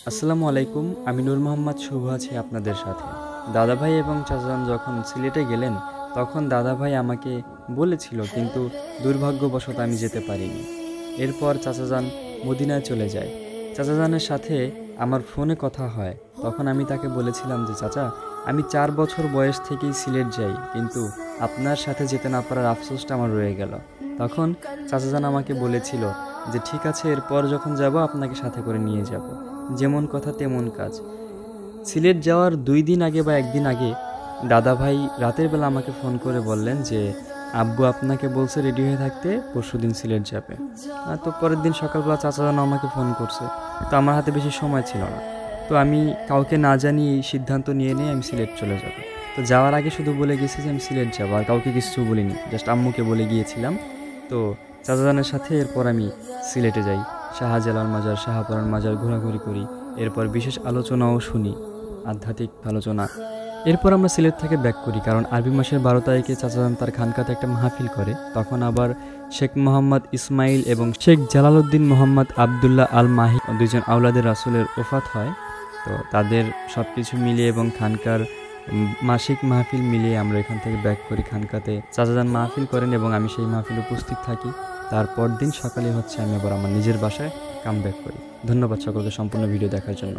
আসসালামু আলাইকুম। আমি নূর মোহাম্মদ শুভ আছি আপনাদের সাথে। দাদাভাই এবং চাচাজান যখন সিলেটে গেলেন, তখন দাদাভাই আমাকে বলেছিল, কিন্তু দুর্ভাগ্যবশত আমি যেতে পারিনি। এরপর চাচাজান মদিনায় চলে যায়। চাচাজানের সাথে আমার ফোনে কথা হয়। তখন আমি তাকে বলেছিলাম যে, চাচা, আমি 4 বছর বয়স থেকেই সিলেট যাই, কিন্তু আপনার সাথে যেতে না পারার আফসোসটা আমার রয়ে গেল। তখন চাচাজান আমাকে বলেছিল যে, ঠিক আছে, এরপর যখন যাব আপনাকে সাথে করে নিয়ে যাব। যেমন কথা তেমন কাজ। সিলেট যাওয়ার 2 দিন আগে বা 1 দিন আগে দাদাভাই রাতের বেলা আমাকে ফোন করে বললেন যে, আব্বু আপনাকে বলছে রেডি হয়ে থাকতে, পরশুদিন সিলেট যাবে। তো পরের দিন সকালবেলা চাচাজান আমাকে ফোন করছে। তো আমার হাতে বেশি সময় ছিল না। তো আমি কাউকে না জানিয়ে এই সিদ্ধান্ত নিয়ে আমি সিলেট চলে যাব। তো যাওয়ার আগে শুধু বলে গেছি যে আমি সিলেট যাব, আর কাউকে কিছু বলিনি, জাস্ট আম্মুকে বলে গিয়েছিলাম। তো চাচাজানের সাথে এরপর আমি সিলেটে যাই। শাহজালাল মাজার, শাহপরান মাজার ঘোরাঘুরি করি। এরপর বিশেষ আলোচনাও শুনি, আধ্যাত্মিক আলোচনা। এরপর আমরা সিলেট থেকে ব্যাক করি, কারণ আরবি মাসের 12 তারিখে চাচাজান তার খানকাতে একটা মাহফিল করে। তখন আবার শেখ মোহাম্মদ ইসমাইল এবং শেখ জালালউদ্দিন মোহাম্মদ আবদুল্লাহ আল মাহি, দুইজন আওলাদের রাসূলের ওফাত হয়। তো তাদের সব কিছু মিলিয়ে এবং খানকার মাসিক মাহফিল মিলিয়ে আমরা এখান থেকে ব্যাক করি খানকাতে। চাচাজান মাহফিল করেন এবং আমি সেই মাহফিলে উপস্থিত থাকি। তারপর দিন সকালে আমি আবার আমার নিজের বাসায় কাম ব্যাক করি। ধন্যবাদ সকলকে সম্পূর্ণ ভিডিও দেখার জন্য।